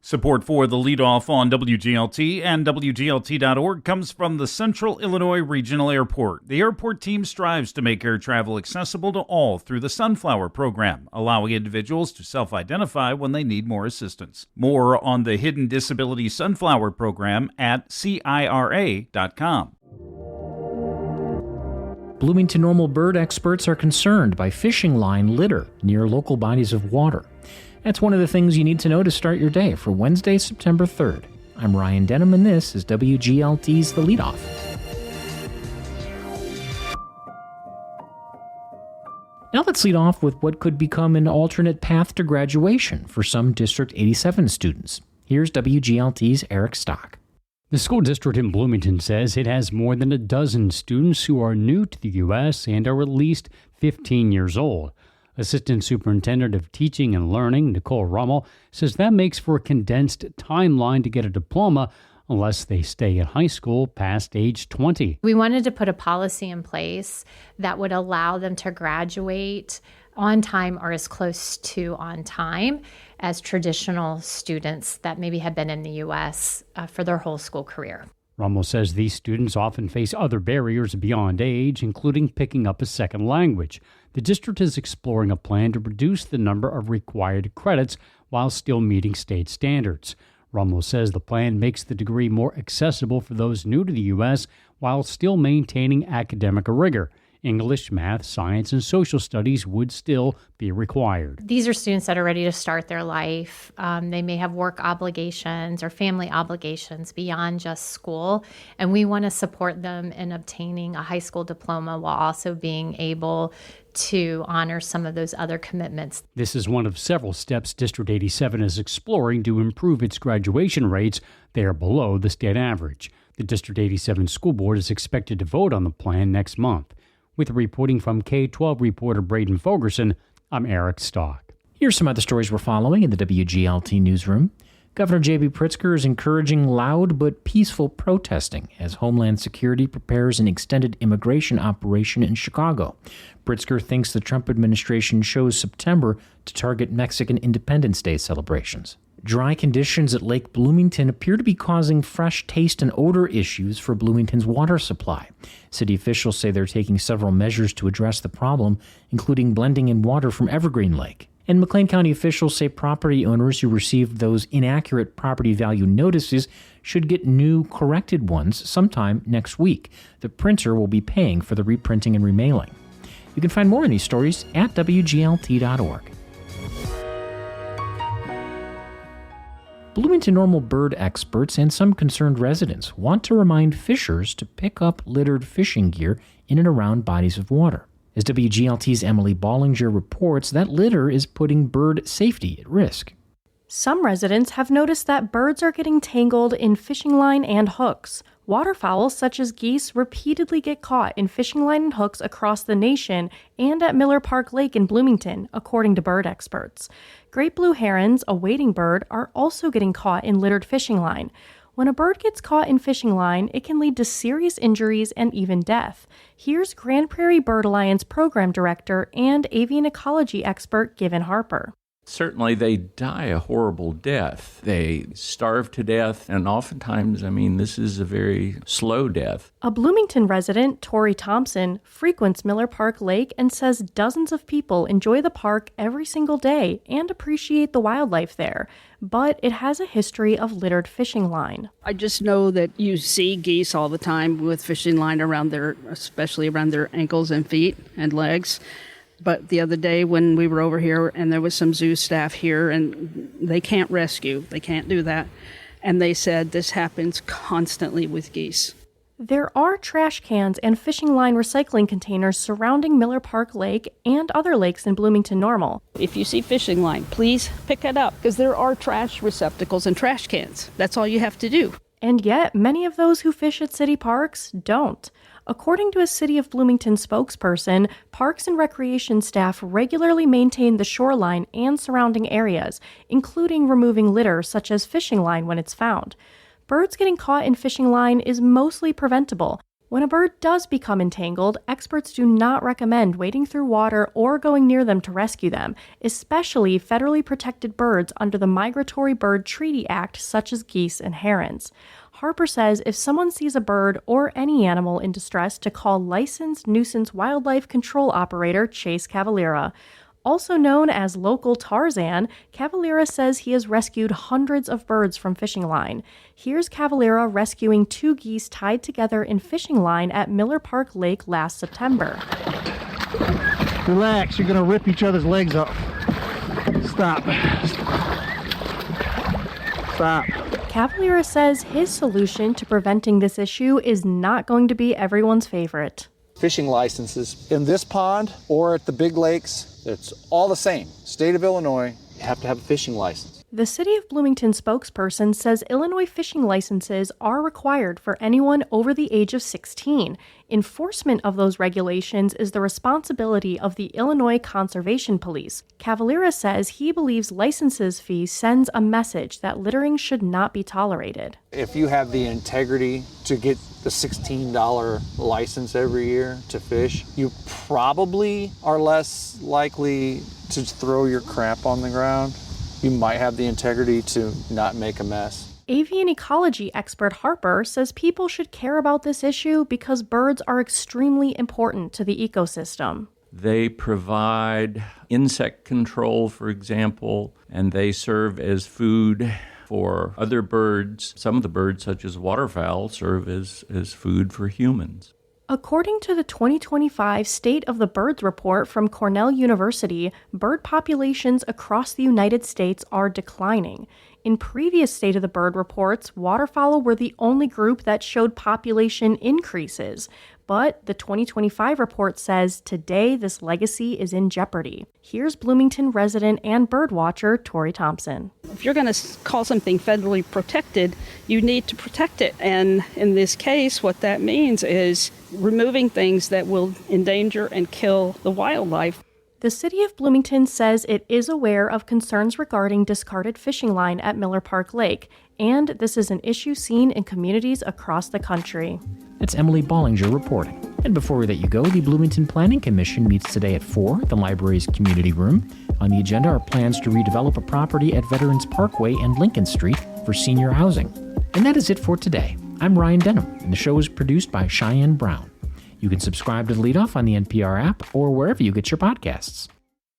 Support for the Leadoff on WGLT and WGLT.org comes from the Central Illinois Regional Airport. The airport team strives to make air travel accessible to all through the Sunflower program, allowing individuals to self-identify when they need more assistance. More on the Hidden Disability Sunflower program at CIRA.com. Bloomington normal bird experts are concerned by fishing line litter near local bodies of water. That's one of the things you need to know to start your day for Wednesday, September 3rd. I'm Ryan Denham, and this is WGLT's The Leadoff. Now let's lead off with what could become an alternate path to graduation for some District 87 students. Here's WGLT's Eric Stock. The school district in Bloomington says it has more than a dozen students who are new to the U.S. and are at least 15 years old. Assistant Superintendent of Teaching and Learning, Nicole Rummel, says that makes for a condensed timeline to get a diploma unless they stay in high school past age 20. We wanted to put a policy in place that would allow them to graduate on time or as close to on time as traditional students that maybe have been in the U.S. For their whole school career. Rummel says these students often face other barriers beyond age, including picking up a second language. The district is exploring a plan to reduce the number of required credits while still meeting state standards. Rummel says the plan makes the degree more accessible for those new to the U.S. while still maintaining academic rigor. English, math, science, and social studies would still be required. These are students that are ready to start their life. They may have work obligations or family obligations beyond just school, and we want to support them in obtaining a high school diploma while also being able to honor some of those other commitments. This is one of several steps District 87 is exploring to improve its graduation rates. They are below the state average. The District 87 school board is expected to vote on the plan next month. With reporting from K-12 reporter Braden Fogerson, I'm Eric Stock. Here's some other stories we're following in the WGLT newsroom. Governor J.B. Pritzker is encouraging loud but peaceful protesting as Homeland Security prepares an extended immigration operation in Chicago. Pritzker thinks the Trump administration chose September to target Mexican Independence Day celebrations. Dry conditions at Lake Bloomington appear to be causing fresh taste and odor issues for Bloomington's water supply. City officials say they're taking several measures to address the problem, including blending in water from Evergreen Lake. And McLean County officials say property owners who received those inaccurate property value notices should get new corrected ones sometime next week. The printer will be paying for the reprinting and remailing. You can find more on these stories at WGLT.org. Bloomington normal bird experts and some concerned residents want to remind fishers to pick up littered fishing gear in and around bodies of water. As WGLT's Emily Bollinger reports, that litter is putting bird safety at risk. Some residents have noticed that birds are getting tangled in fishing line and hooks. Waterfowl such as geese repeatedly get caught in fishing line and hooks across the nation and at Miller Park Lake in Bloomington, according to bird experts. Great blue herons, a wading bird, are also getting caught in littered fishing line. When a bird gets caught in fishing line, it can lead to serious injuries and even death. Here's Grand Prairie Bird Alliance Program Director and avian ecology expert Given Harper. Certainly they die a horrible death. They starve to death, and oftentimes, this is a very slow death. A Bloomington resident, Tori Thompson, frequents Miller Park Lake and says dozens of people enjoy the park every single day and appreciate the wildlife there. But it has a history of littered fishing line. I just know that you see geese all the time with fishing line especially around their ankles and feet and legs. But the other day when we were over here and there was some zoo staff here and they can't rescue, they can't do that. And they said this happens constantly with geese. There are trash cans and fishing line recycling containers surrounding Miller Park Lake and other lakes in Bloomington Normal. If you see fishing line, please pick it up because there are trash receptacles and trash cans. That's all you have to do. And yet, many of those who fish at city parks don't. According to a City of Bloomington spokesperson, Parks and Recreation staff regularly maintain the shoreline and surrounding areas, including removing litter such as fishing line when it's found. Birds getting caught in fishing line is mostly preventable. When a bird does become entangled, experts do not recommend wading through water or going near them to rescue them, especially federally protected birds under the Migratory Bird Treaty Act, such as geese and herons. Harper says if someone sees a bird or any animal in distress, to call licensed nuisance wildlife control operator Chase Cavalera. Also known as Local Tarzan, Cavalera says he has rescued hundreds of birds from fishing line. Here's Cavalera rescuing 2 geese tied together in fishing line at Miller Park Lake last September. Relax, you're going to rip each other's legs off. Stop. Stop. Cavalera says his solution to preventing this issue is not going to be everyone's favorite. Fishing licenses in this pond or at the big lakes, it's all the same. State of Illinois, you have to have a fishing license. The City of Bloomington spokesperson says Illinois fishing licenses are required for anyone over the age of 16. Enforcement of those regulations is the responsibility of the Illinois Conservation Police. Cavalera says he believes licenses fee sends a message that littering should not be tolerated. If you have the integrity to get the $16 license every year to fish, you probably are less likely to throw your crap on the ground. You might have the integrity to not make a mess. Avian ecology expert Harper says people should care about this issue because birds are extremely important to the ecosystem. They provide insect control, for example, and they serve as food for other birds. Some of the birds, such as waterfowl, serve as food for humans. According to the 2025 State of the Birds report from Cornell University, bird populations across the United States are declining. In previous State of the Bird reports, waterfowl were the only group that showed population increases. But the 2025 report says today this legacy is in jeopardy. Here's Bloomington resident and birdwatcher Tori Thompson. If you're going to call something federally protected, you need to protect it. And in this case, what that means is removing things that will endanger and kill the wildlife. The City of Bloomington says it is aware of concerns regarding discarded fishing line at Miller Park Lake, and this is an issue seen in communities across the country. That's Emily Bollinger reporting. And before we let you go, the Bloomington Planning Commission meets today at 4 at the library's community room. On the agenda are plans to redevelop a property at Veterans Parkway and Lincoln Street for senior housing. And that is it for today. I'm Ryan Denham, and the show is produced by Cheyenne Brown. You can subscribe to Leadoff on the NPR app or wherever you get your podcasts.